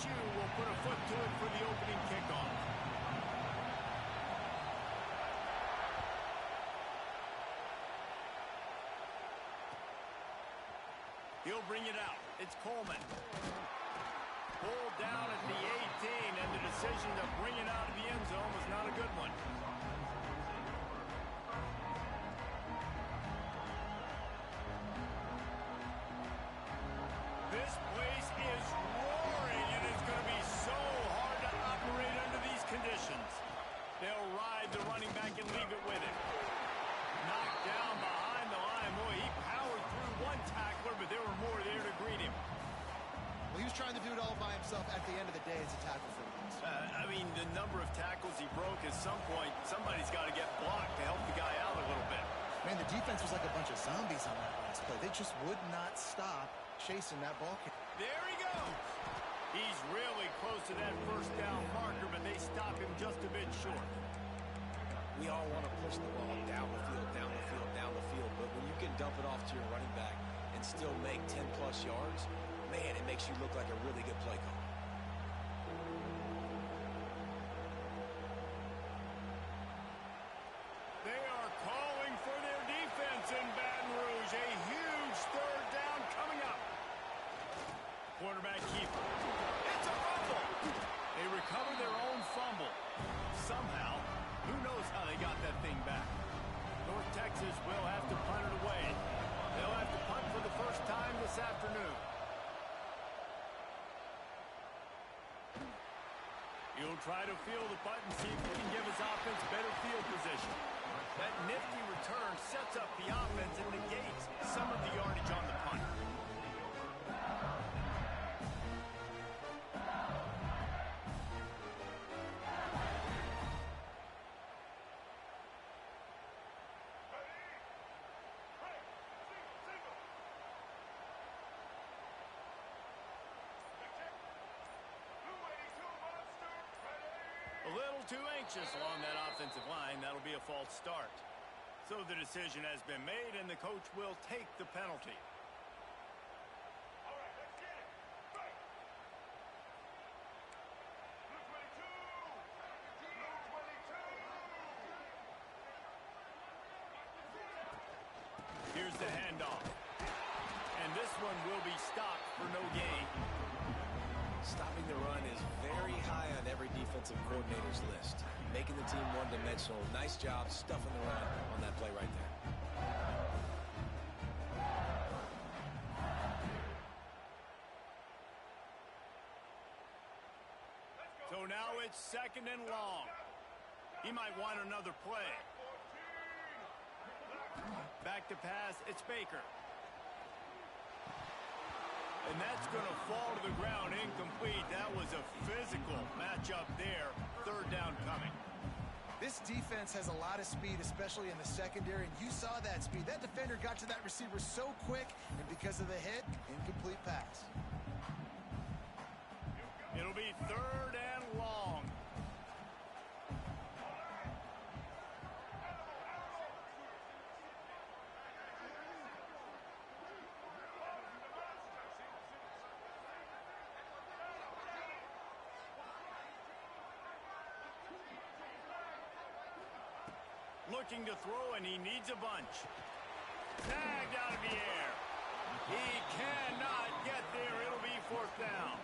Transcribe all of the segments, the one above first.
LSU will put a foot to it for the opening kickoff. He'll bring it out. It's Coleman. Pulled down at the 18, and the decision to bring it out of the end zone was not a good one. This place is roaring, and it's going to be so hard to operate under these conditions. They'll ride the running back and leave it with him. Knocked down behind the line. Boy, he powered through one tackler, but there were more there to greet him. Well, he was trying to do it all by himself. At the end of the day, it's a tackle for him. I mean, the number of tackles he broke, at some point, somebody's got to get blocked to help the guy out a little bit. Man, the defense was like a bunch of zombies on that last play. They just would not stop chasing that ball. There he goes. He's really close to that first down marker, but they stop him just a bit short. We all want to push the ball down the field, down the field, down the field, but when you can dump it off to your running back and still make 10-plus yards, man, it makes you look like a really good play call. They are calling for their defense in Baton Rouge. A huge third down coming up. Quarterback keeper. It's a fumble. They recover their own fumble. Somehow, who knows how they got that thing back. North Texas will have to punt it away. They'll have to punt for the first time this afternoon. He'll try to field the punt and see if he can give his offense better field position. That nifty return sets up the offense and negates some of the yardage on the punt. A little too anxious along that offensive line. That'll be a false start. So the decision has been made, and the coach will take the penalty. All right, let's get it. Right. Blue 22. Blue 22. Here's the handoff. And this one will be stopped for no gain. Stopping the run is very high on every defensive coordinator's list. Making the team one-dimensional. Nice job stuffing the run on that play right there. So now it's second and long. He might want another play. Back to pass, it's Baker. And that's going to fall to the ground incomplete. That was a physical matchup there. Third down coming. This defense has a lot of speed, especially in the secondary, and you saw that speed. That defender got to that receiver so quick, and because of the hit, incomplete pass. It'll be third and long. Looking to throw, and he needs a bunch. Tagged out of the air. He cannot get there. It'll be fourth down.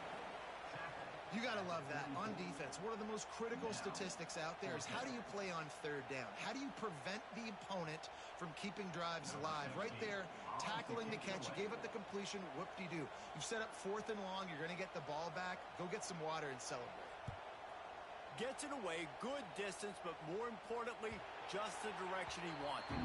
You got to love that. On defense, one of the most critical statistics out there is how do you play on third down? How do you prevent the opponent from keeping drives alive? Right there, tackling the catch. You gave up the completion. Whoop-de-doo. You've set up fourth and long. You're going to get the ball back. Go get some water and celebrate. Gets it away, good distance, but more importantly, just the direction he wanted.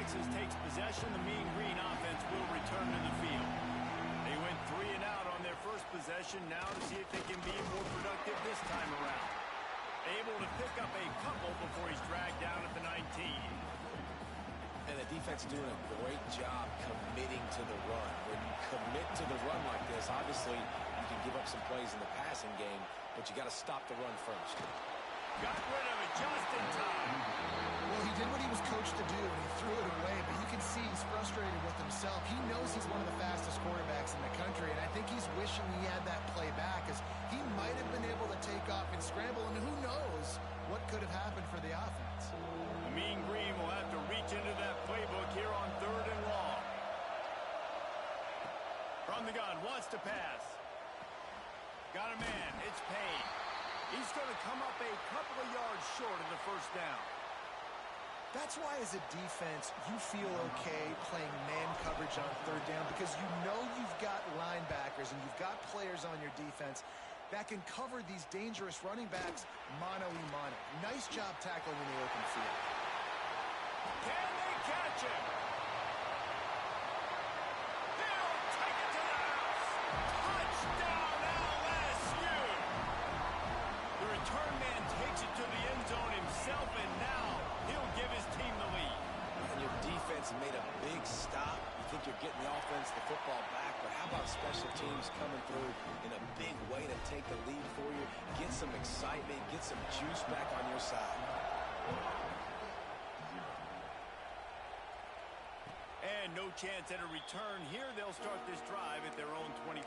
Texas takes possession. The Mean Green offense will return to the field. They went 3 and out on their first possession. Now to see if they can be more productive this time around. Able to pick up a couple before he's dragged down at the 19. And the defense is doing a great job committing to the run. When you commit to the run like this, obviously you can give up some plays in the passing game, but you got to stop the run first. Got rid of it just in time. Well, he did what he was coached to do, and he threw it away, but you can see he's frustrated with himself. He knows he's one of the fastest quarterbacks in the country, and I think he's wishing he had that play back, as he might have been able to take off and scramble, and who knows what could have happened for the offense. The Mean Green will have to reach into that playbook here on 3rd and long. From the gun, wants to pass. Got a man, it's Payne. He's going to come up a couple of yards short of the first down. That's why, as a defense, you feel okay playing man coverage on 3rd down, because you know you've got linebackers and you've got players on your defense that can cover these dangerous running backs mano-a-mano. Nice job tackling in the open field. Can they catch him? They'll take it to the house. Touchdown, LSU. The return man takes it to the end zone himself, and now he'll give his team the lead. And your defense made a big stop. You think you're getting the offense, the football back, but how about special teams coming through in a big way to take the lead for you, get some excitement, get some juice back on your side. And no chance at a return here. They'll start this drive at their own 25.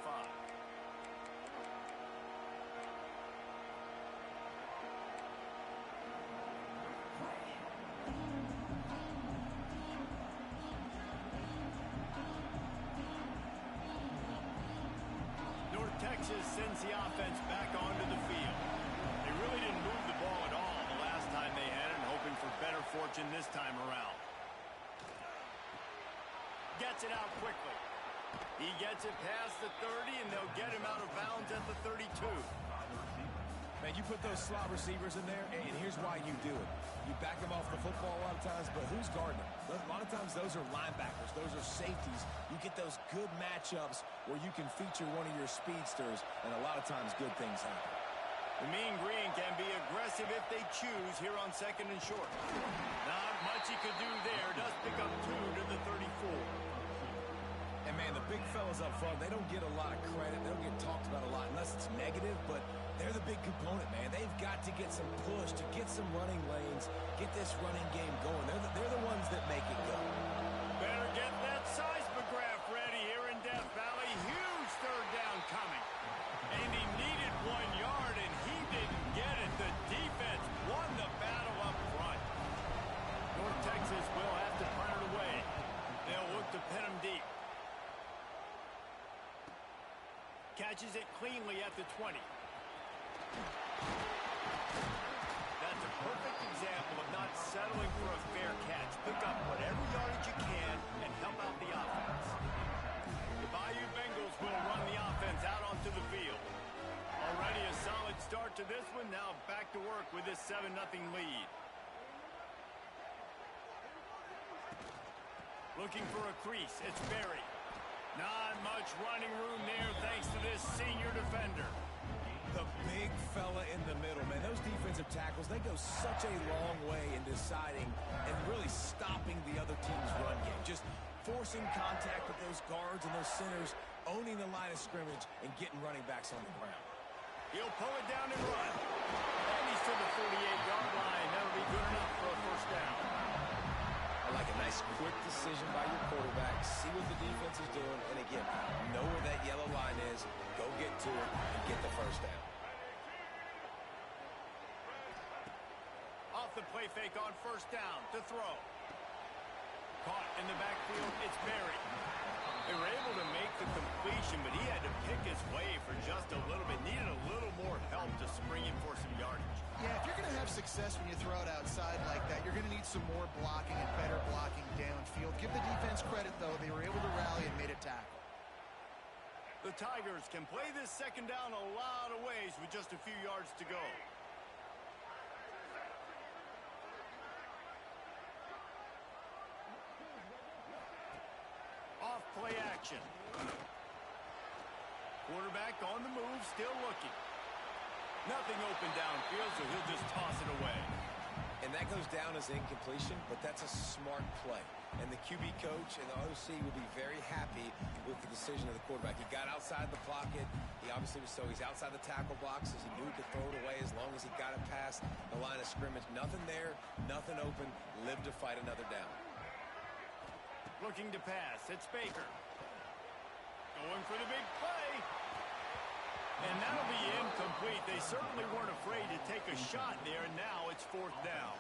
Texas sends the offense back onto the field. They really didn't move the ball at all the last time they had it, hoping for better fortune this time around. Gets it out quickly. He gets it past the 30, and they'll get him out of bounds at the 32. Man, you put those slot receivers in there, and here's why you do it. You back them off the football a lot of times, but who's guarding them? A lot of times those are linebackers. Those are safeties. You get those good matchups where you can feature one of your speedsters, and a lot of times good things happen. The Mean Green can be aggressive if they choose here on 2nd and short. Not much he could do there. Does pick up 2 to the 34. And, man, the big fellas up front, they don't get a lot of credit. They don't get talked about a lot unless it's negative, but they're the big component, man. They've got to get some push, to get some running lanes, get this running game going. They're the ones that make it go. Better get that seismograph ready here in Death Valley. Huge 3rd down coming. And he needed 1 yard, and he didn't get it. The defense won the battle up front. North Texas will have to punt it away. They'll look to pin him deep. Catches it cleanly at the 20. That's a perfect example of not settling for a fair catch. Pick up whatever yardage you can and help out the offense. The Bayou Bengals will run the offense out onto the field. Already a solid start to this one. Now back to work with this 7-0 lead. Looking for a crease. It's Berry. Not much running room there thanks to this senior defender. The big fella in the middle, man. Those defensive tackles, they go such a long way in deciding and really stopping the other team's run game. Just forcing contact with those guards and those centers, owning the line of scrimmage, and getting running backs on the ground. He'll pull it down and run. And he's to the 48-yard line. That'll be good enough for a first down. I like a nice quick decision by your quarterback. See what the defense is doing. And again, know where that yellow line is. Go get to it and get the first down. Off the play fake on first down to throw. Caught in the backfield. It's Berry. They were able to make the completion, but he had to pick his way for just a little bit. Needed a little more help to spring him for some yardage. Yeah, if you're going to have success when you throw it outside like that, you're going to need some more blocking and better blocking downfield. Give the defense credit, though. They were able to rally and made a tackle. The Tigers can play this 2nd down a lot of ways with just a few yards to go. Off play action. Quarterback on the move, still looking. Nothing open downfield, so he'll just toss it away. And that goes down as incompletion, but that's a smart play. And the QB coach and the OC will be very happy with the decision of the quarterback. He got outside the pocket. He obviously was he's outside the tackle boxes. He knew he could throw it away as long as he got it past the line of scrimmage. Nothing there, nothing open. Live to fight another down. Looking to pass. It's Baker. Going for the big play. And that'll be incomplete. They certainly weren't afraid to take a shot there, and now it's 4th down.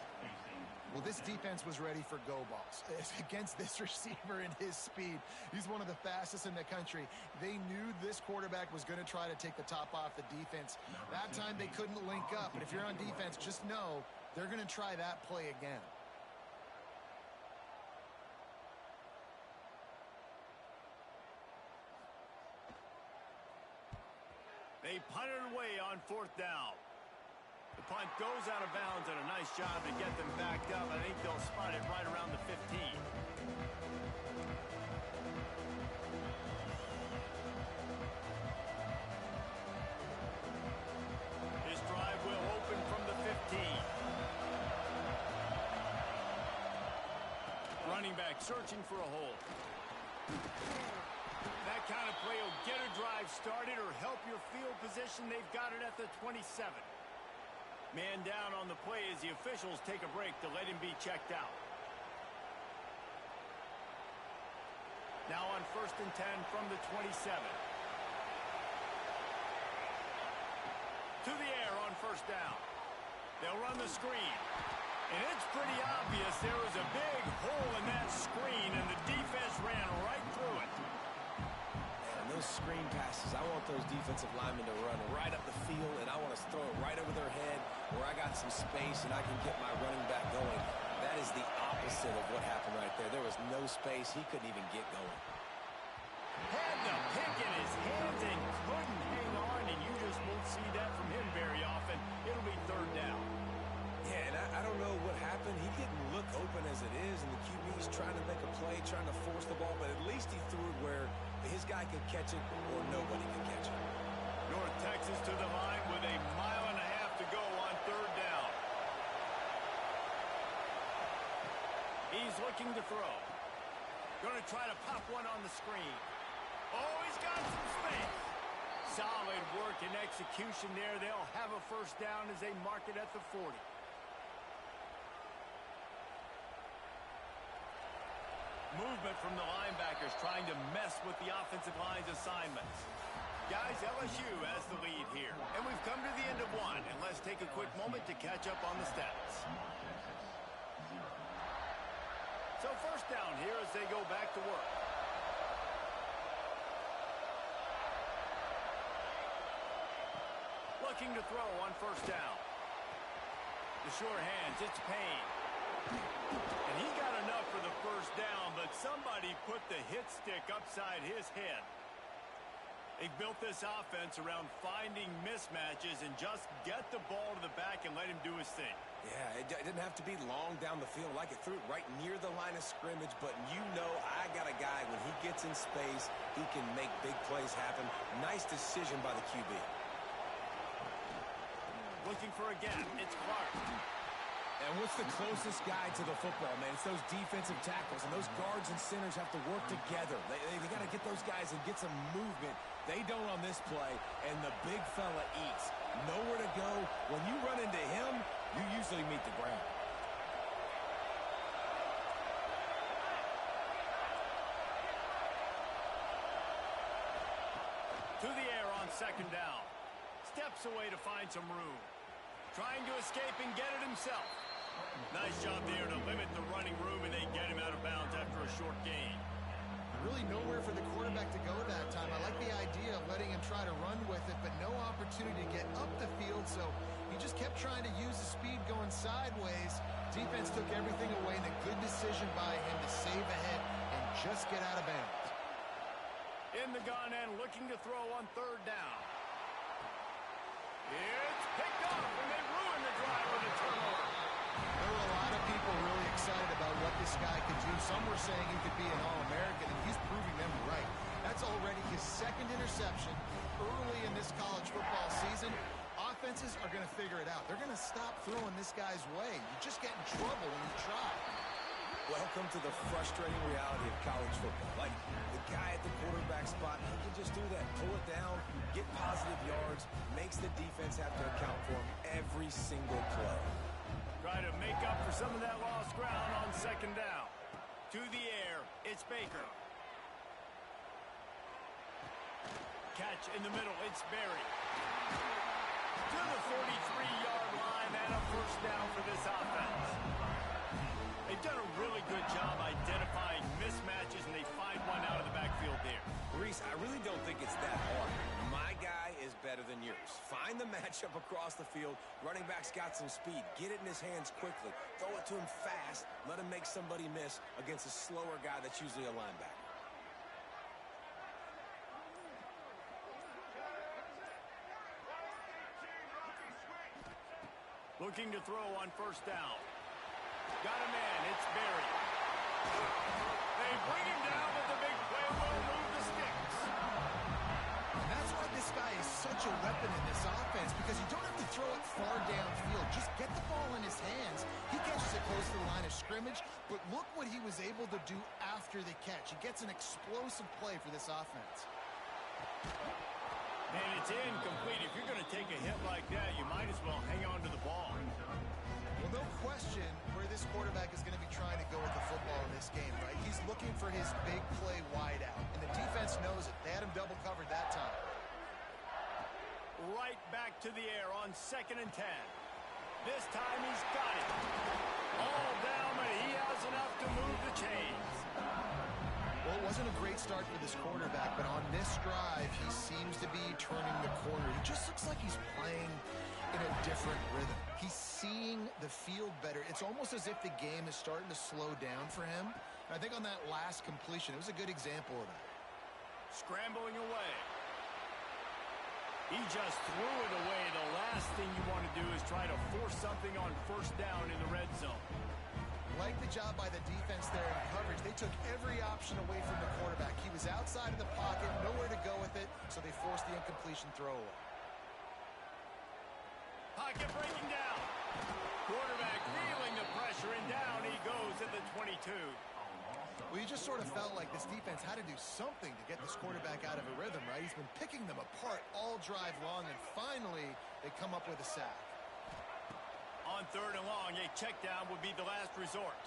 Well, this defense was ready for go balls against this receiver and his speed. He's one of the fastest in the country. They knew this quarterback was going to try to take the top off the defense. That time they couldn't link up. But if you're on defense, just know they're going to try that play again. They punt it away on 4th down. The punt goes out of bounds, and a nice job to get them backed up. I think they'll spot it right around the 15. This drive will open from the 15. Running back searching for a hole. That kind of play will get a drive started or help your field position. They've got it at the 27. Man down on the play as the officials take a break to let him be checked out. Now on 1st and 10 from the 27. To the air on 1st down. They'll run the screen. And it's pretty obvious there was a big hole in that screen, and the defense ran right through it. Those screen passes, I want those defensive linemen to run right up the field, and I want to throw it right over their head where I got some space and I can get my running back going. That is the opposite of what happened right there. There was no space. He couldn't even get going. Had the pick in his hands and couldn't hang on, and you just won't see that from him very often. It'll be 3rd down. Yeah, and I don't know what happened. He didn't look open as it is, and the QB's trying to make a play, trying to force the ball, but at least he threw it where his guy could catch it or nobody could catch it. North Texas to the line with a 1.5 miles to go on 3rd down. He's looking to throw. Going to try to pop one on the screen. Oh, he's got some space. Solid work and execution there. They'll have a 1st down as they mark it at the 40. Movement from the linebackers trying to mess with the offensive line's assignments. Guys, LSU has the lead here. And we've come to the end of 1. And let's take a quick moment to catch up on the stats. So 1st down here as they go back to work. Looking to throw on 1st down. The short hands, it's Payne. And he got enough for the 1st down, but somebody put the hit stick upside his head. They built this offense around finding mismatches and just get the ball to the back and let him do his thing. Yeah, it didn't have to be long down the field. Like it threw it right near the line of scrimmage, but you know I got a guy, when he gets in space, he can make big plays happen. Nice decision by the QB. Looking for a gap. It's Clark. And what's the closest guy to the football, man? It's those defensive tackles, and those guards and centers have to work together. They got to get those guys and get some movement. They don't on this play, and the big fella eats. Nowhere to go. When you run into him, you usually meet the ground. To the air on 2nd down. Steps away to find some room. Trying to escape and get it himself. Nice job there to limit the running room, and they get him out of bounds after a short gain. Really nowhere for the quarterback to go that time. I like the idea of letting him try to run with it, but no opportunity to get up the field, so he just kept trying to use the speed going sideways. Defense took everything away, and a good decision by him to save ahead and just get out of bounds. In the gun and looking to throw on 3rd down. It's picked off, and they ruin the drive with a turnover. There were a lot of people really excited about what this guy could do. Some were saying he could be an All-American, and he's proving them right. That's already his 2nd interception early in this college football season. defenses are going to figure it out. They're going to stop throwing this guy's way. You just get in trouble when you try. Welcome to the frustrating reality of college football. Like, the guy at the quarterback spot, he can just do that. Pull it down, get positive yards, makes the defense have to account for him every single play. Try to make up for some of that lost ground on second down. To the air, it's Baker. Catch in the middle, it's Berry. To the 43-yard line and a first down for this offense. They've done a really good job identifying mismatches, and they find one out of the backfield there. Reese, I really don't think it's that hard. My guy is better than yours. Find the matchup across the field. Running back's got some speed. Get it in his hands quickly. Throw it to him fast. Let him make somebody miss against a slower guy that's usually a linebacker. Looking to throw on first down. Got a man, it's Berry. They bring him down, but the big play will move the sticks. And that's why this guy is such a weapon in this offense, because you don't have to throw it far downfield. Just get the ball in his hands. He catches it close to the line of scrimmage, but look what he was able to do after the catch. He gets an explosive play for this offense. And it's incomplete. If you're going to take a hit like that, you might as well hang on to the ball. Well, no question where this quarterback is going to be trying to go with the football in this game, right? He's looking for his big play wide out, and the defense knows it. They had him double covered that time. Right back to the air on 2nd and 10. This time he's got it. All down, but he has enough to move the chains. Well, it wasn't a great start for this quarterback, but on this drive, he seems to be turning the corner. He just looks like he's playing in a different rhythm. He's seeing the field better. It's almost as if the game is starting to slow down for him. And I think on that last completion, it was a good example of that. Scrambling away. He just threw it away. The last thing you want to do is try to force something on first down in the red zone. Like the job by the defense there in coverage. They took every option away from the quarterback. He was outside of the pocket, nowhere to go with it, so they forced the incompletion throwaway. Pocket breaking down. Quarterback feeling the pressure, and down he goes at the 22. Well, you just sort of felt like this defense had to do something to get this quarterback out of a rhythm, right? He's been picking them apart all drive long, and finally they come up with a sack. On 3rd and long, a check down would be the last resort.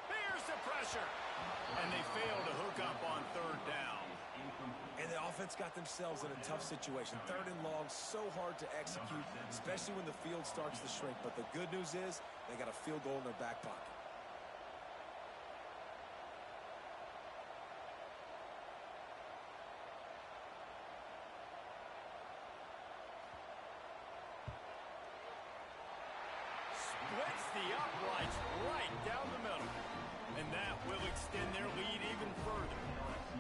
Here's the pressure. And they fail to hook up on 3rd down. And the offense got themselves in a tough situation. 3rd and long, so hard to execute, especially when the field starts to shrink. But the good news is they got a field goal in their back pocket. Splits the uprights right down the middle. And that will extend their lead even further.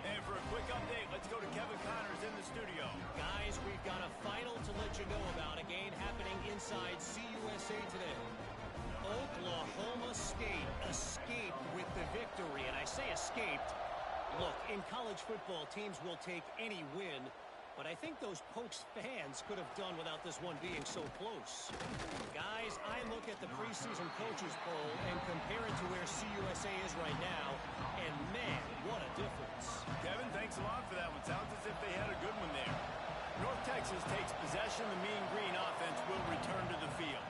And for a quick update, let's go to Kevin Connors in the studio. Guys, we've got a final to let you know about, a game happening inside CUSA today. Oklahoma State escaped with the victory, and I say escaped. Look, in college football, teams will take any win, but I think those Pokes fans could have done without this one being so close. Guys, I look at the preseason coaches poll and compare it to where CUSA is right now, and man, what a difference. Kevin, thanks a lot for that one. Sounds as if they had a good one there. North Texas takes possession. The Mean Green offense will return to the field.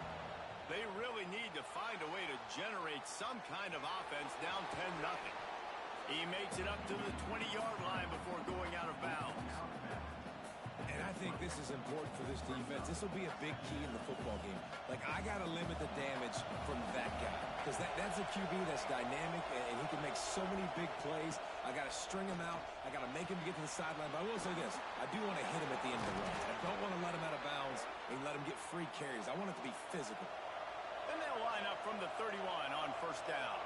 They really need to find a way to generate some kind of offense down 10-0. He makes it up to the 20-yard line before going out of bounds. And I think this is important for this defense. This will be a big key in the football game. Like, I got to limit the damage from that guy. Because that's a QB that's dynamic, and he can make so many big plays. I got to string him out. I got to make him get to the sideline. But I will say this. I do want to hit him at the end of the runs. I don't want to let him out of bounds and let him get free carries. I want it to be physical. And they'll line up from the 31 on first down.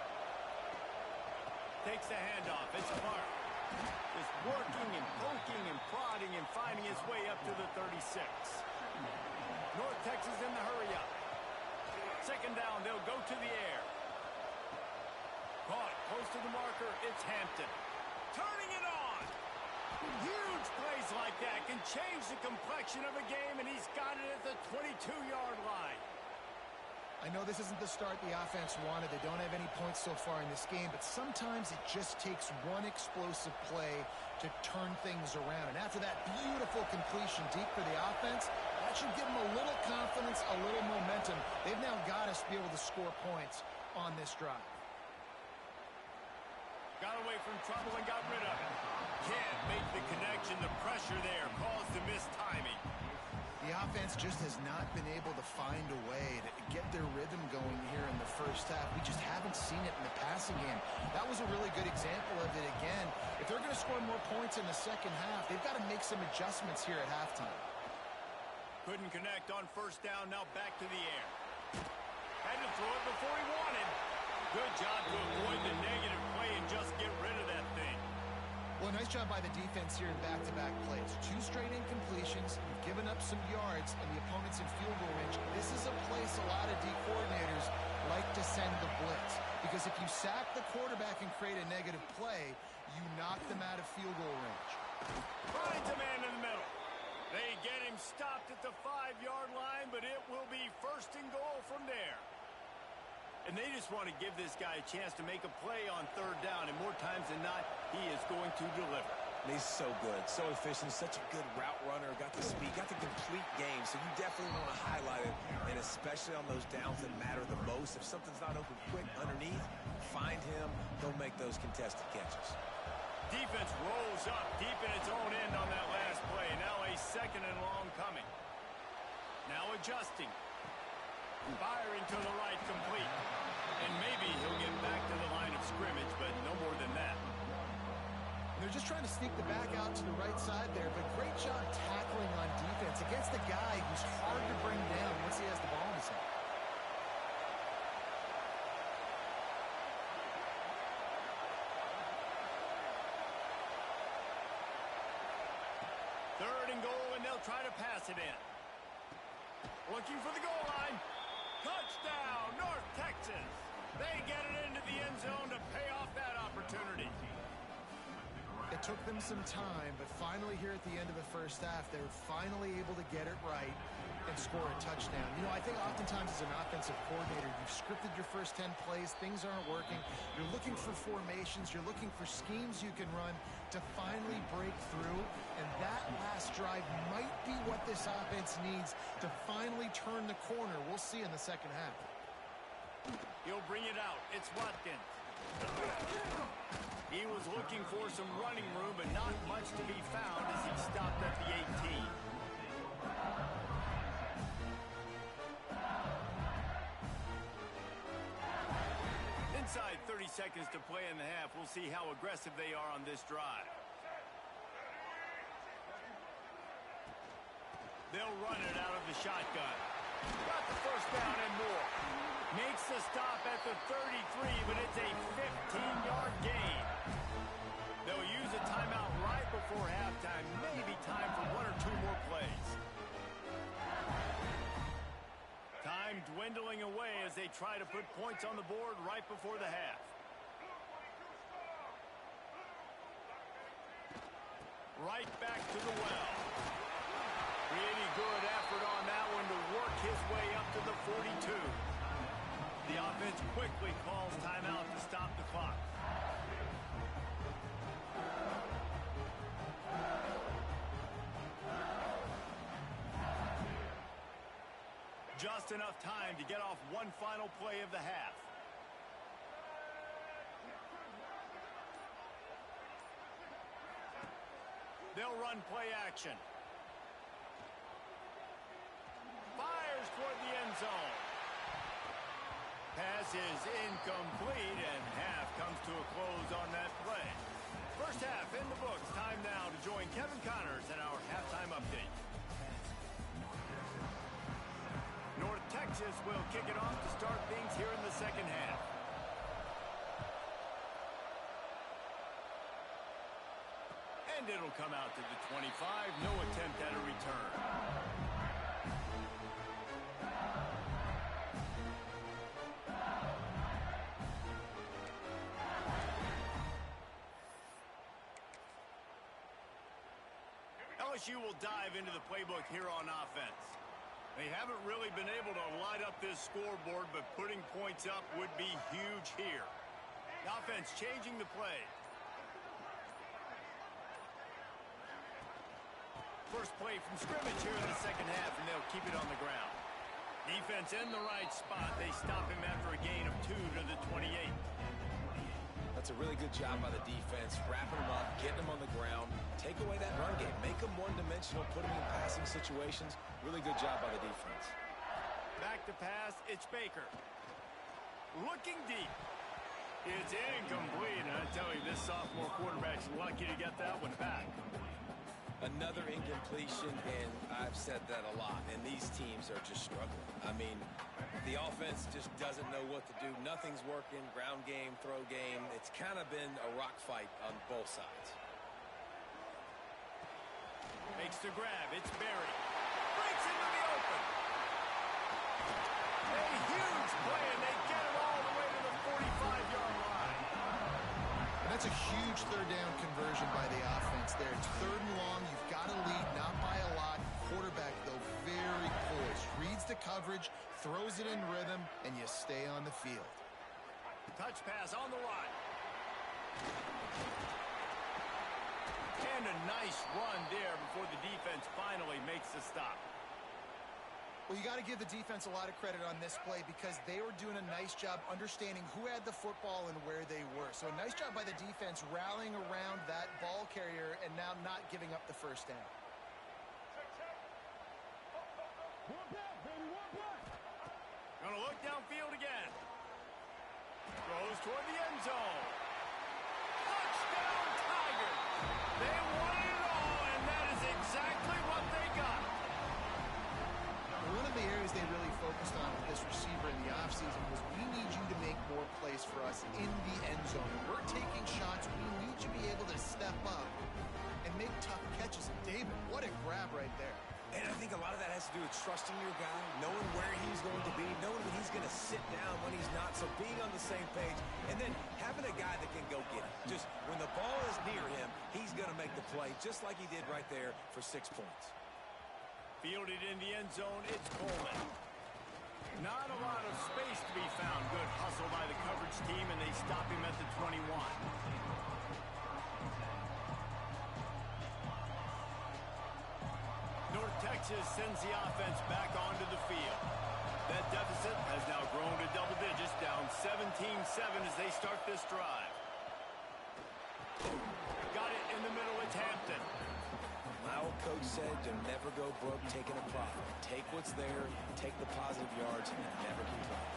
Takes the handoff. It's Clark. Just working and poking and prodding and finding his way up to the 36. North Texas in the hurry up. 2nd down, they'll go to the air. Caught close to the marker, it's Hampton. Turning it on. Huge plays like that can change the complexion of a game, and he's got it at the 22-yard line. I know this isn't the start the offense wanted. They don't have any points so far in this game, but sometimes it just takes one explosive play to turn things around. And after that beautiful completion deep for the offense, that should give them a little confidence, a little momentum. They've now got us to be able to score points on this drive. Got away from trouble and got rid of it. Can't make the connection. The pressure there caused the missed timing. The offense just has not been able to find a way to get their rhythm going here in the first half. We just haven't seen it in the passing game. That was a really good example of it again. If they're going to score more points in the second half, they've got to make some adjustments here at halftime. Couldn't connect on first down, now back to the air. Had to throw it before he wanted. Good job to avoid the negative play and just get rid of that thing. Well, nice job by the defense here in back-to-back plays. 2 straight incompletions, you've given up some yards, and the opponent's in field goal range. This is a place a lot of D coordinators like to send the blitz, because if you sack the quarterback and create a negative play, you knock them out of field goal range. Finds a man in the middle. They get him stopped at the 5-yard line, but it will be first and goal from there. And they just want to give this guy a chance to make a play on third down, and more times than not, he is going to deliver. And he's so good, so efficient, such a good route runner, got the speed, got the complete game, so you definitely want to highlight it, and especially on those downs that matter the most. If something's not open quick underneath, find him, he'll make those contested catches. Defense rolls up deep in its own end on that last play. Now a second and long coming. Now adjusting. Firing to the right, complete. And maybe he'll get back to the line of scrimmage, but no more than that. They're just trying to sneak the back out to the right side there, but great job tackling on defense against a guy who's hard to bring down once he has the ball in his hand. Third and goal, and they'll try to pass it in. Looking for the goal line. Touchdown, North Texas. They get it into the end zone to pay off that opportunity. It took them some time, but finally here at the end of the first half, they were finally able to get it right and score a touchdown. You know, I think oftentimes as an offensive coordinator, you've scripted your first 10 plays, things aren't working. You're looking for formations, you're looking for schemes you can run to finally break through, and that last drive might be what this offense needs to finally turn the corner. We'll see in the second half. He'll bring it out. It's Watkins. He was looking for some running room, but not much to be found as he stopped at the 18. Inside 30 seconds to play in the half. We'll see how aggressive they are on this drive. They'll run it out of the shotgun. Got the first down and more. Makes the stop at the 33, but it's a 15-yard gain. They'll use a timeout right before halftime. Maybe time for 1 or 2 more plays. Time dwindling away as they try to put points on the board right before the half. Right back to the well. Pretty good effort on that one to work his way up to the 42. The offense quickly calls timeout to stop the clock. Just enough time to get off one final play of the half. They'll run play action. Fires toward the end zone. Pass is incomplete, and half comes to a close on that play. First half in the books. Time now to join Kevin Connors in our halftime update. North Texas will kick it off to start things here in the second half. And it'll come out to the 25. No attempt at a return. LSU will dive into the playbook here on offense. They haven't really been able to light up this scoreboard, but putting points up would be huge here. The offense changing the play. First play from scrimmage here in the second half, and they'll keep it on the ground. Defense in the right spot. They stop him after a gain of 2 to the 28. That's a really good job by the defense, wrapping him up, getting him on the ground, take away that run game, make him one-dimensional, put him in passing situations. Really good job by the defense. Back to pass, it's Baker. Looking deep. It's incomplete, and I tell you, this sophomore quarterback's lucky to get that one back. Another incompletion, and I've said that a lot, and these teams are just struggling. I mean, the offense just doesn't know what to do. Nothing's working, ground game, throw game. It's kind of been a rock fight on both sides. Makes the grab, it's Berry. Breaks into the open. A huge play, and they get it all the way to the 45-yard line. And that's a huge third down conversion by the offense there. It's 3rd and long. You've got to lead, not by a lot. Quarterback, though, very poised. Reads the coverage, throws it in rhythm, and you stay on the field. Touch pass on the line. And a nice run there before the defense finally makes the stop. Well, you got to give the defense a lot of credit on this play because they were doing a nice job understanding who had the football and where they were. So a nice job by the defense rallying around that ball carrier and now not giving up the first down. Gonna look downfield again. Throws toward the end zone. Touchdown, Tigers! They won it all, and that is exactly what they got. One of the areas they really focused on with this receiver in the offseason was we need you to make more plays for us in the end zone. We're taking shots. We need you to be able to step up and make tough catches. David, what a grab right there. And I think a lot of that has to do with trusting your guy, knowing where he's going to be, knowing when he's going to sit down, when he's not, so being on the same page, and then having a guy that can go get it. Just when the ball is near him, he's going to make the play, just like he did right there for 6 points. Fielded in the end zone, it's Coleman. Not a lot of space to be found. Good hustle by the coverage team, and they stop him at the 21. North Texas sends the offense back onto the field. That deficit has now grown to double digits, down 17-7 as they start this drive. Got it in the middle, it's Hampton. My old coach said to never go broke taking a profit. Take what's there, take the positive yards, and never complain.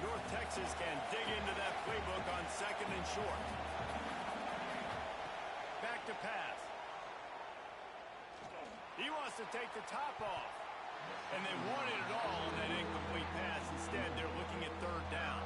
North Texas can dig into that playbook on 2nd and short. Back to pass. He wants to take the top off. And they wanted it all on that incomplete pass. Instead, they're looking at 3rd down.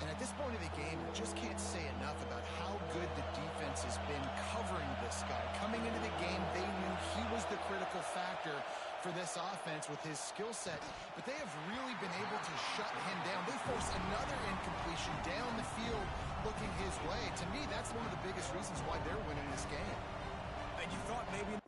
And at this point of the game, you just can't say enough about how good the defense has been covering this guy. Coming into the game, they knew he was the critical factor for this offense with his skill set. But they have really been able to shut him down. They force another incompletion down the field looking his way. To me, that's one of the biggest reasons why they're winning this game. And you thought maybe...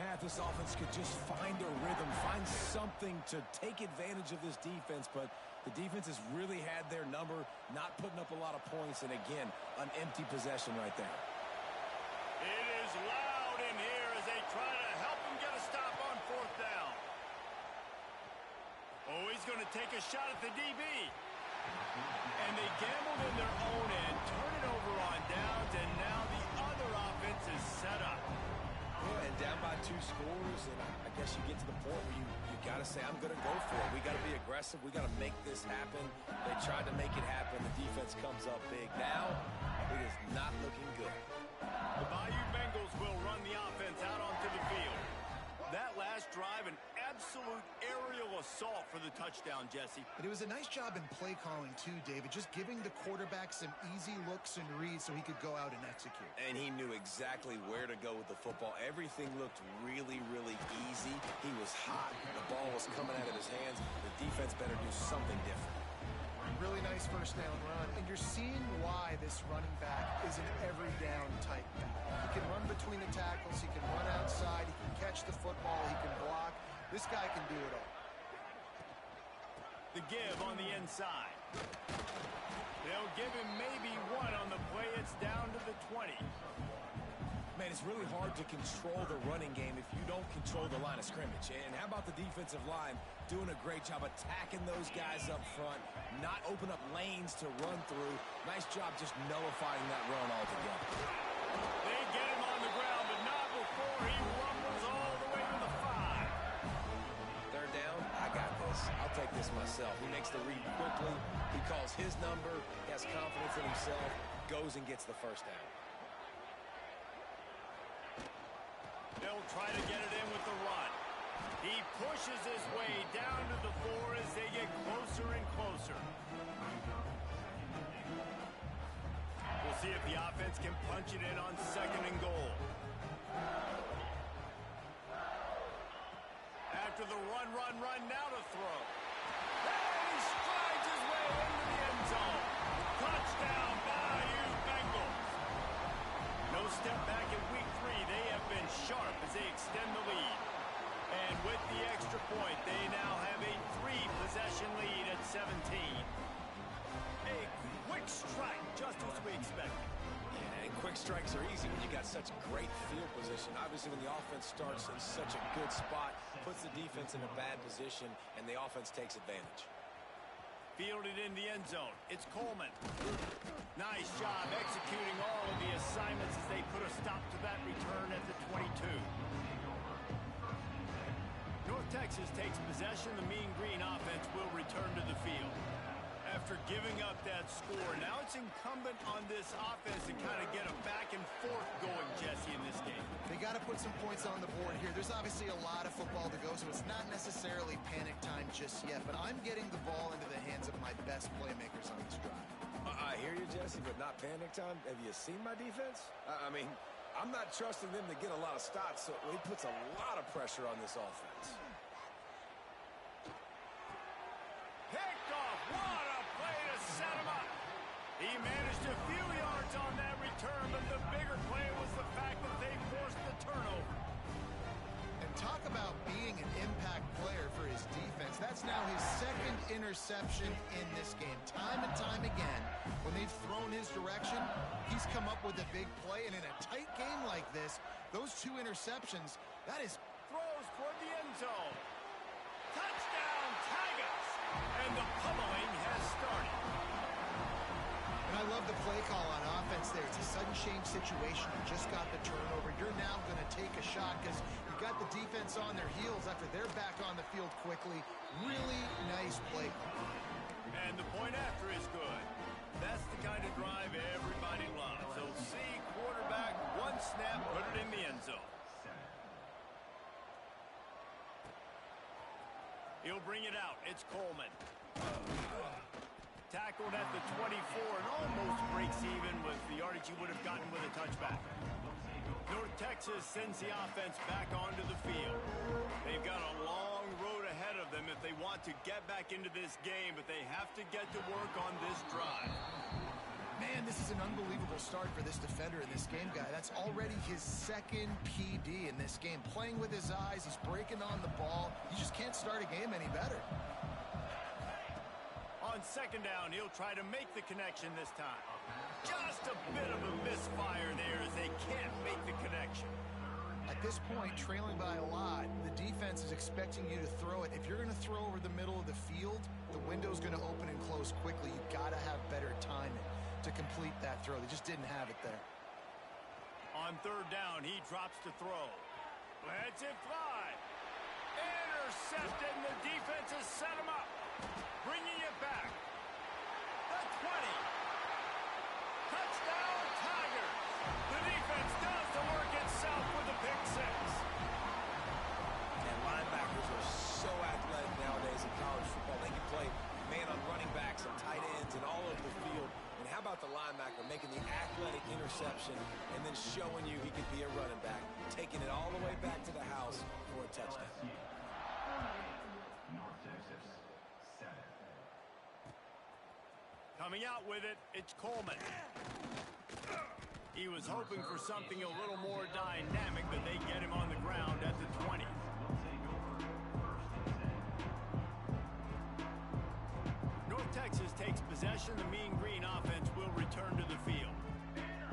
half, this offense could just find a rhythm, find something to take advantage of this defense, but the defense has really had their number, not putting up a lot of points, and again, an empty possession right there. It is loud in here as they try to help him get a stop on 4th down. Oh, he's going to take a shot at the DB. And they gambled in their own end, turn it over on downs, and now the other offense is set up. Yeah, and down by 2, two scores, and I guess you get to the point where you got to say, I'm going to go for it. We got to be aggressive. We got to make this happen. They tried to make it happen. The defense comes up big. Now, it is not looking good. The Bayou Bengals will run the offense out onto the field. That last drive, an absolute aerial assault for the touchdown, Jesse. And it was a nice job in play calling, too, David, just giving the quarterback some easy looks and reads so he could go out and execute. And he knew exactly where to go with the football. Everything looked really, really easy. He was hot. The ball was coming out of his hands. The defense better do something different. Really nice first down run, and you're seeing why this running back is an every down type back. He can run between the tackles, he can run outside, he can catch the football, he can block. This guy can do it all. The give on the inside. They'll give him maybe one on the play. It's down to the 20. Man, it's really hard to control the running game if you don't control the line of scrimmage. And how about the defensive line doing a great job attacking those guys up front, not open up lanes to run through. Nice job just nullifying that run altogether. They get him on the ground, but not before he rumbles all the way to the 5. Third down, I got this. I'll take this myself. He makes the read quickly. He calls his number, he has confidence in himself, goes and gets the first down. They'll try to get it in with the run. He pushes his way down to the 4 as they get closer and closer. We'll see if the offense can punch it in on 2nd and goal. After the run, now to throw. And he strides his way into the end zone. Touchdown, Bayou Bengals. No step back in week 3. They have been sharp as they extend the lead. And with the extra point, they now have a 3-possession lead at 17. A quick strike, just as we expected. Yeah, and quick strikes are easy when you got such great field position. Obviously, when the offense starts in such a good spot, puts the defense in a bad position, and the offense takes advantage. Fielded in the end zone. It's Coleman. Nice job executing all of the assignments as they put a stop to that return at the 22. North Texas takes possession. The Mean Green offense will return to the field. After giving up that score, now it's incumbent on this offense to kind of get a back and forth going, Jesse, in this game. They got to put some points on the board here. There's obviously a lot of football to go, so it's not necessarily panic time just yet, but I'm getting the ball into the hands of my best playmakers on this drive. I hear you, Jesse, but not panic time. Have you seen my defense? I mean, I'm not trusting them to get a lot of stops, so he puts a lot of pressure on this offense. Picked off. What a play to set him up. He managed a few yards on that return, but the bigger play was the fact that they forced the turnover. And talk about being an impact player for his defense. That's now his 2nd interception in this game. Time and time again, when they've thrown his direction, he's come up with a big play. And in a tight game like this, those 2 interceptions, that is... Throws toward the end zone. Touchdown, Tigers. And the pummeling has started. And I love the play call on offense there. It's a sudden change situation. You just got the turnover. You're now going to take a shot because you got the defense on their heels after they're back on the field quickly. Really nice play call. And the point after is good. That's the kind of drive everybody loves. So see quarterback, 1 snap, put it in the end zone. He'll bring it out. It's Coleman. Tackled at the 24 and almost breaks even with the yardage he would have gotten with a touchback. North Texas sends the offense back onto the field. They've got a long road ahead of them if they want to get back into this game, but they have to get to work on this drive. Man, this is an unbelievable start for this defender in this game, guy. That's already his 2nd PD in this game. Playing with his eyes, he's breaking on the ball. You just can't start a game any better. On 2nd down, he'll try to make the connection this time. Just a bit of a misfire there as they can't make the connection. At this point, trailing by a lot, the defense is expecting you to throw it. If you're going to throw over the middle of the field, the window's going to open and close quickly. You've got to have better timing to complete that throw. They just didn't have it there. On 3rd down, he drops to throw. Lets it fly. Intercepted, and the defense has set him up. Bringing it back. The 20. Touchdown, Tigers. The defense does the work itself with a pick six. And linebackers are so athletic nowadays in college football. They can play man on running backs and tight ends and all over the field. And how about the linebacker making the athletic interception and then showing you he could be a running back, taking it all the way back to the house for a touchdown. North Texas, 7. Coming out with it, it's Coleman. He was hoping for something a little more dynamic, but they get him on the ground at the 20. North Texas takes possession. The Mean Green offense will return to the field.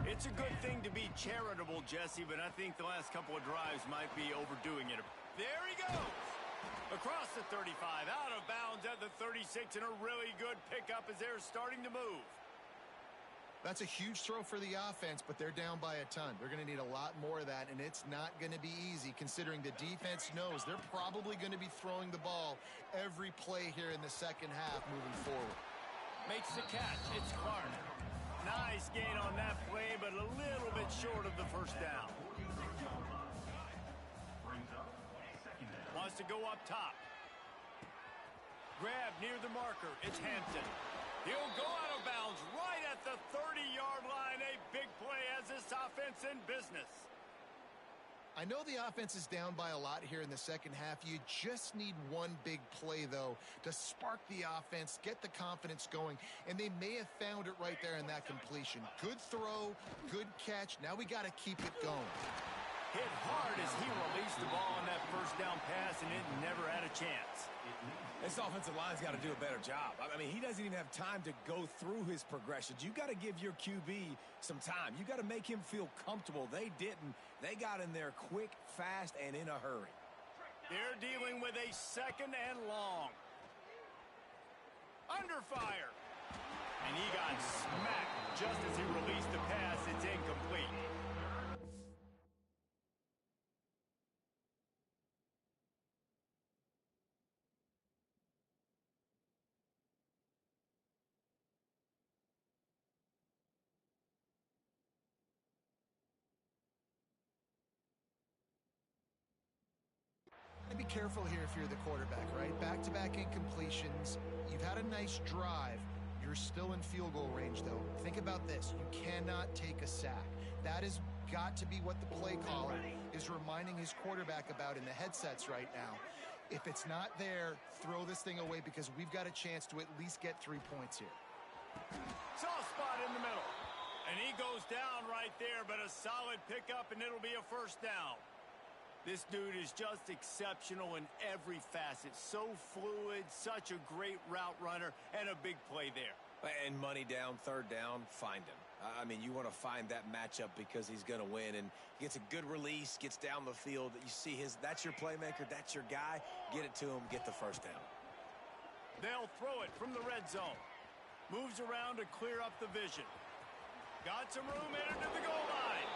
It's a good thing to be charitable, Jesse, but I think the last couple of drives might be overdoing it. There he goes! Across the 35, out of bounds at the 36, and a really good pickup as they're starting to move. That's a huge throw for the offense, but they're down by a ton. They're going to need a lot more of that, and it's not going to be easy considering the defense knows they're probably going to be throwing the ball every play here in the second half moving forward. Makes the catch. It's Clark. Nice gain on that play, but a little bit short of the first down. Wants to go up top. Grab near the marker. It's Hampton. He'll go out of bounds right at the 30-yard line. A big play as this offense in business. I know the offense is down by a lot here in the second half. You just need one big play, though, to spark the offense, get the confidence going, and they may have found it right there in that completion. Good throw, good catch. Now we got to keep it going. Hit hard as he released the ball on that first down pass, and it never had a chance. This offensive line's got to do a better job. I mean, he doesn't even have time to go through his progressions. You got to give your QB some time. You got to make him feel comfortable. They didn't. They got in there quick, fast, and in a hurry. They're dealing with a second and long. Under fire. And he got smacked just as he released the pass. It's incomplete. Be careful here if you're the quarterback, right? Back-to-back incompletions. You've had a nice drive. You're still in field goal range, though. Think about this. You cannot take a sack. That has got to be what the play caller is reminding his quarterback about in the headsets right now. If it's not there, throw this thing away because we've got a chance to at least get 3 points here. Soft spot in the middle. And he goes down right there, but a solid pickup, and it'll be a first down. This dude is just exceptional in every facet. So fluid, such a great route runner, and a big play there. And money down, third down, find him. I mean, you want to find that matchup because he's going to win, and he gets a good release, gets down the field. You see that's your playmaker, that's your guy. Get it to him, get the first down. They'll throw it from the red zone. Moves around to clear up the vision. Got some room, entered to the goal line.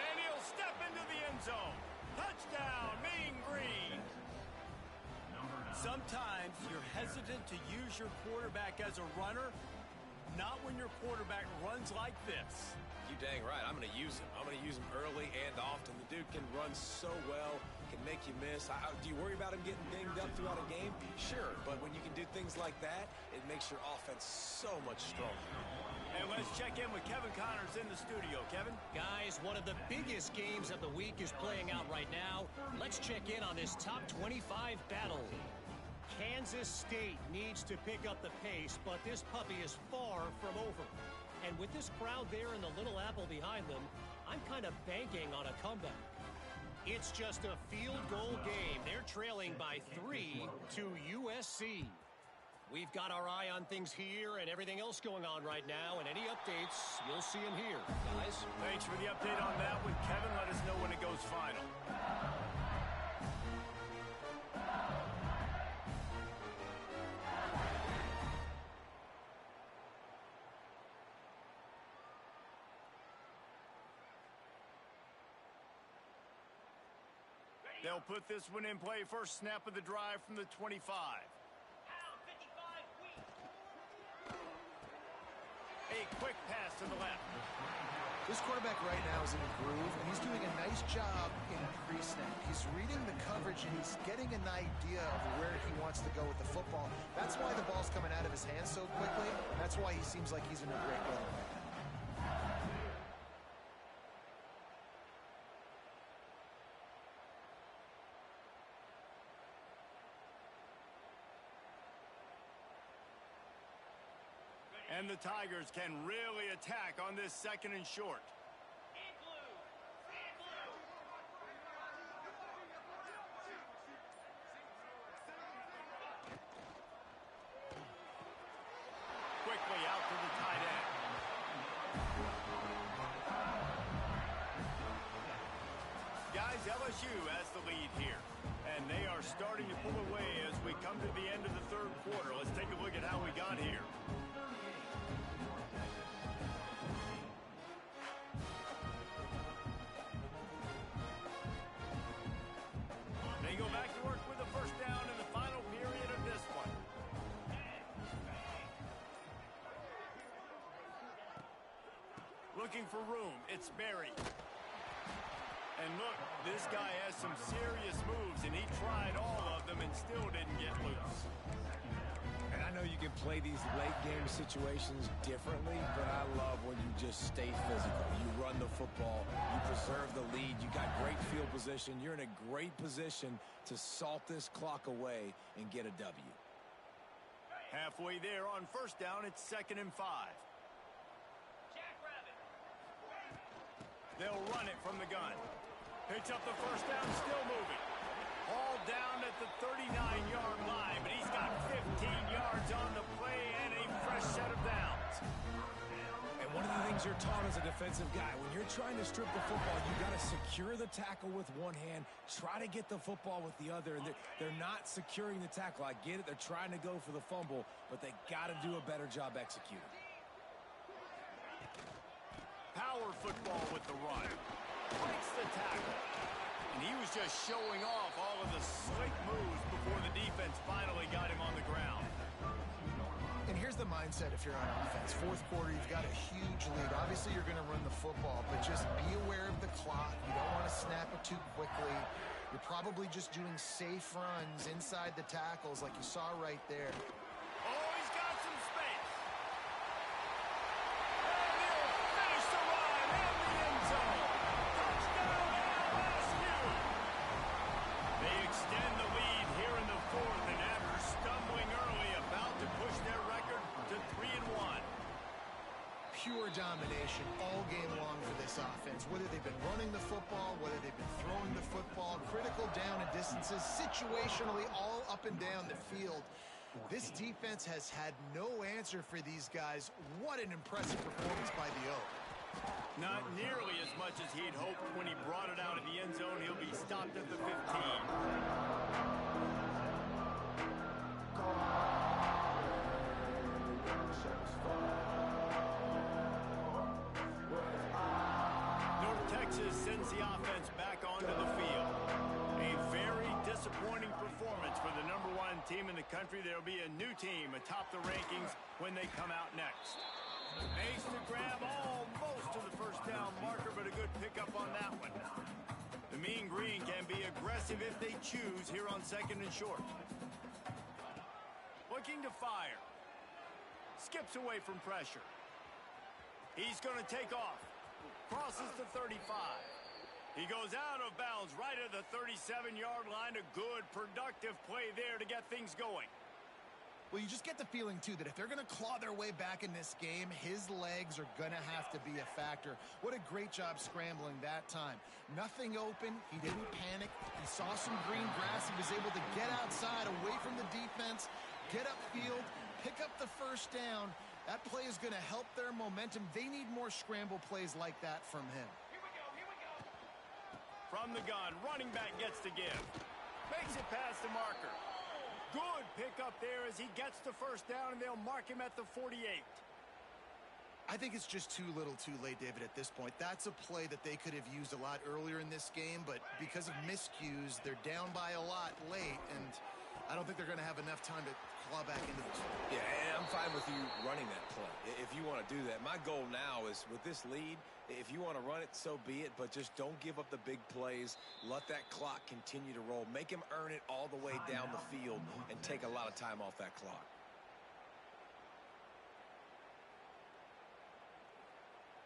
And he'll step into the end zone. Touchdown, Mean Green. Sometimes you're hesitant to use your quarterback as a runner, not when your quarterback runs like this. You dang right. I'm going to use him. I'm going to use him early and often. The dude can run so well, can make you miss. Do you worry about him getting dinged up throughout a game? Sure, but when you can do things like that, it makes your offense so much stronger. And let's check in with Kevin Connors in the studio. Kevin? Guys, one of the biggest games of the week is playing out right now. Let's check in on this top 25 battle. Kansas State needs to pick up the pace, but this puppy is far from over. And with this crowd there and the Little Apple behind them, I'm kind of banking on a comeback. It's just a field goal game. They're trailing by 3 to USC. We've got our eye on things here and everything else going on right now, and any updates, you'll see them here. Guys? Thanks for the update on that one, Kevin. Let us know when it goes final. They'll put this one in play first snap of the drive from the 25. A quick pass to the left. This quarterback right now is in a groove, and he's doing a nice job in pre-snap. He's reading the coverage, and he's getting an idea of where he wants to go with the football. That's why the ball's coming out of his hands so quickly. That's why he seems like he's in a great rhythm right now. And the Tigers can really attack on this second and short. Quickly out to the tight end. Guys, LSU has the lead here. And they are starting to pull away as we come to the end of the third quarter. Let's take a look at how we got here. They go back to work with a first down in the final period of this one. Looking for room. It's Berry. And look, this guy has some serious moves, and he tried all of them and still didn't get loose. And I know you can play these late-game situations differently, but I love when you just stay physical. You run the football, you preserve the lead, you got great field position. You're in a great position to salt this clock away and get a W. Halfway there on first down, it's 2nd and 5. They'll run it from the gun. Picks up the first down, still moving. Hauled down at the 39-yard line, but he's got 15 yards on the play and a fresh set of downs. And one of the things you're taught as a defensive guy, when you're trying to strip the football, you got to secure the tackle with one hand, try to get the football with the other, and they're not securing the tackle. I get it, they're trying to go for the fumble, but they got to do a better job executing. Power football with the run. Breaks the tackle. And he was just showing off all of the slick moves before the defense finally got him on the ground. And here's the mindset if you're on offense. Fourth quarter, you've got a huge lead. Obviously, you're going to run the football, but just be aware of the clock. You don't want to snap it too quickly. You're probably just doing safe runs inside the tackles like you saw right there. Oh, he's got some space. And he'll finish the run in the end zone. Touchdown, LSU. They extend the lead here in the fourth, and after stumbling early, about to push their record to 3-1. Pure domination all game long for this offense. Whether they've been running the football, whether they've been throwing the football, critical down and distances, situationally all up and down the field. This defense has had no answer for these guys. What an impressive performance by the Oak. Not nearly as much as he'd hoped when he brought it out of the end zone. He'll be stopped at the 15. North Texas sends the offense back onto the field. A very disappointing performance for the #1 team in the country. There'll be a new team atop the rankings when they come out next. Ace to grab almost to the first down marker, but a good pickup on that one. The Mean Green can be aggressive if they choose here on 2nd and short. Looking to fire. Skips away from pressure. He's going to take off. Crosses the 35. He goes out of bounds right at the 37-yard line. A good, productive play there to get things going. Well, you just get the feeling, too, that if they're going to claw their way back in this game, his legs are going to have to be a factor. What a great job scrambling that time. Nothing open. He didn't panic. He saw some green grass. He was able to get outside, away from the defense, get upfield, pick up the first down. That play is going to help their momentum. They need more scramble plays like that from him. Here we go. From the gun, running back gets to give. Makes it past the marker. Good pickup there as he gets the first down, and they'll mark him at the 48. I think it's just too little too late, David, at this point. That's a play that they could have used a lot earlier in this game, but because of miscues, they're down by a lot late, and I don't think they're going to have enough time to claw back into this. Yeah, and I'm fine with you running that play if you want to do that. My goal now is with this lead, if you want to run it, so be it, but just don't give up the big plays. Let that clock continue to roll. Make him earn it all the way down the field and take a lot of time off that clock.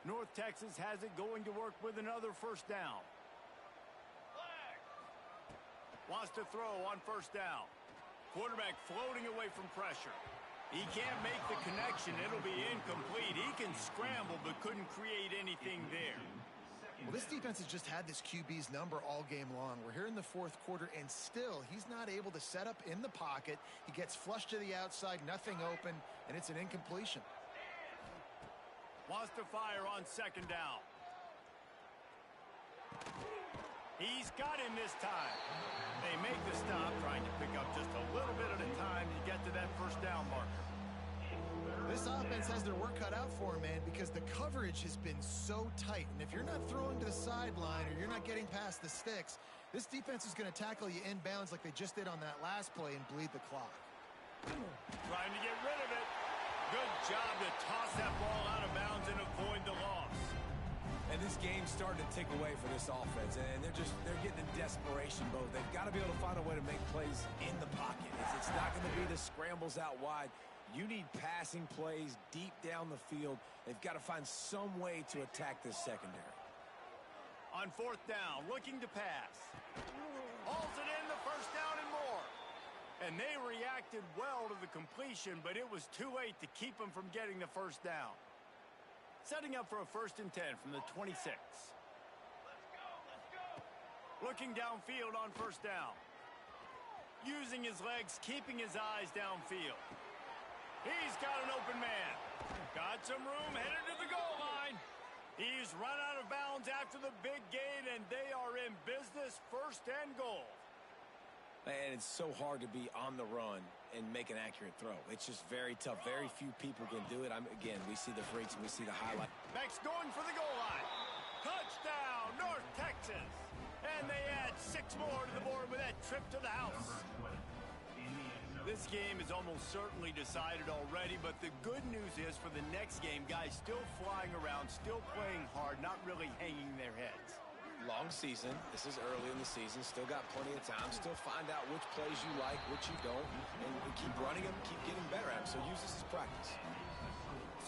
North Texas has it going to work with another first down. Wants to throw on first down. Quarterback floating away from pressure. He can't make the connection. It'll be incomplete. He can scramble but couldn't create anything there. Well, this defense has just had this QB's number all game long. We're here in the fourth quarter, and still he's not able to set up in the pocket. He gets flushed to the outside, nothing open, and it's an incompletion. Wants to fire on second down. He's got him this time. They make the stop, trying to pick up just a little bit at a time to get to that first down marker. This offense has their work cut out for them, man, because the coverage has been so tight. And if you're not throwing to the sideline or you're not getting past the sticks, this defense is going to tackle you inbounds like they just did on that last play and bleed the clock. Trying to get rid of it. Good job to toss that ball out of bounds and avoid the loss. And this game's starting to tick away for this offense, and they're getting in desperation mode. They've got to be able to find a way to make plays in the pocket. It's not going to be the scrambles out wide. You need passing plays deep down the field. They've got to find some way to attack this secondary. On fourth down, looking to pass. Hauls it in, the first down and more. And they reacted well to the completion, but it was too late to keep them from getting the first down. Setting up for a 1st and 10 from the 26. Looking downfield on first down. Using his legs, keeping his eyes downfield. He's got an open man. Got some room, headed to the goal line. He's run out of bounds after the big gain, and they are in business, 1st and goal. And it's so hard to be on the run and make an accurate throw. It's just very tough. Very few people can do it. Again, we see the freaks and we see the highlight. Max going for the goal line. Touchdown, North Texas. And they add 6 more to the board with that trip to the house. This game is almost certainly decided already, but the good news is for the next game, guys still flying around, still playing hard, not really hanging their heads. Long season. This is early in the season. Still got plenty of time. Still find out which plays you like, which you don't, and keep running them, keep getting better at them. So use this as practice.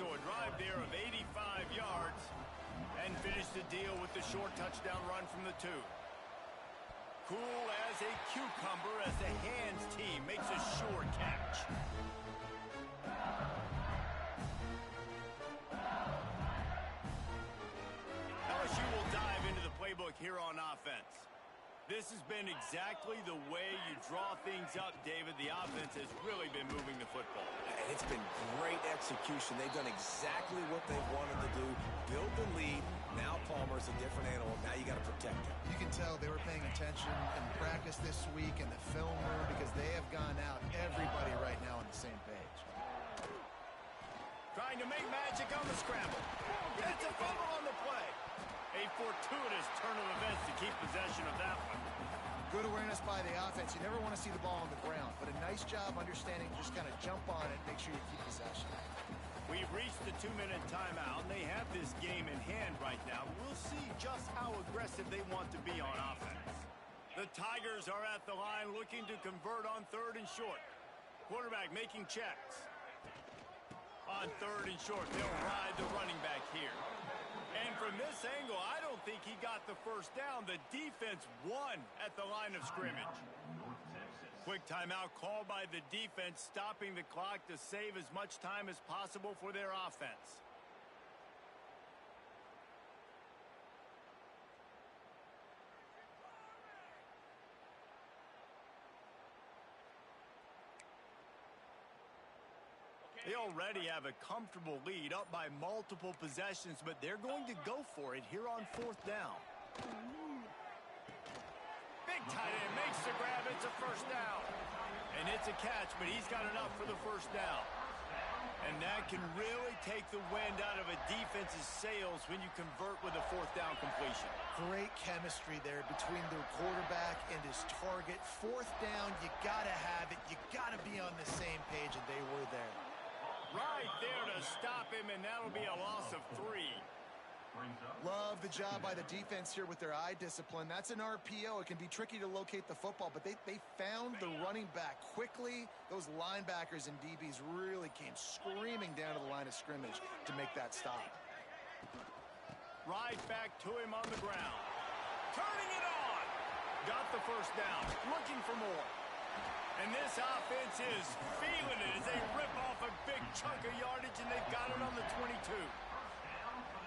So a drive there of 85 yards and finish the deal with the short touchdown run from the 2. Cool as a cucumber as the hands team makes a sure catch. LSU will dive into the playbook here on offense. This has been exactly the way you draw things up, David. The offense has really been moving the football. And it's been great execution. They've done exactly what they wanted to do. Build the lead. Now Palmer's a different animal. Now you got to protect him. You can tell they were paying attention in practice this week in the film room because they have gone out, everybody right now on the same page. Trying to make magic on the scramble. It's a fumble on the play. A fortuitous turn of events to keep possession of that one. Good awareness by the offense. You never want to see the ball on the ground, but a nice job understanding to just kind of jump on it, make sure you keep possession. We've reached the 2-minute timeout, and they have this game in hand right now. We'll see just how aggressive they want to be on offense. The Tigers are at the line looking to convert on 3rd and short. Quarterback making checks. On 3rd and short, they'll ride the running back here. And from this angle, I don't think he got the first down. The defense won at the line of scrimmage. Quick timeout called by the defense, stopping the clock to save as much time as possible for their offense. They already have a comfortable lead, up by multiple possessions, but they're going to go for it here on 4th down. Big tight end makes the grab. It's a first down. And it's a catch, but he's got enough for the first down. And that can really take the wind out of a defense's sails when you convert with a fourth down completion. Great chemistry there between the quarterback and his target. Fourth down, you got to have it. You got to be on the same page, and they were there. Right there to stop him, and that'll be a loss of 3. Love the job by the defense here with their eye discipline. That's an RPO. It can be tricky to locate the football, but they found the running back quickly. Those linebackers and DBs really came screaming down to the line of scrimmage to make that stop. Right back to him on the ground. Turning it on. Got the first down. Looking for more. And this offense is feeling it as they rip off a big chunk of yardage, and they've got it on the 22.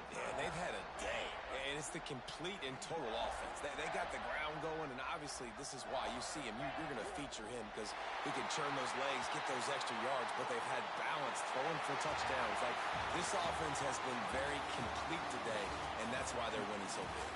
Yeah, they've had a day, and it's the complete and total offense. They got the ground going, and obviously this is why you see him. You're going to feature him because he can churn those legs, get those extra yards, but they've had balance, throwing for touchdowns. Like, this offense has been very complete today, and that's why they're winning so big.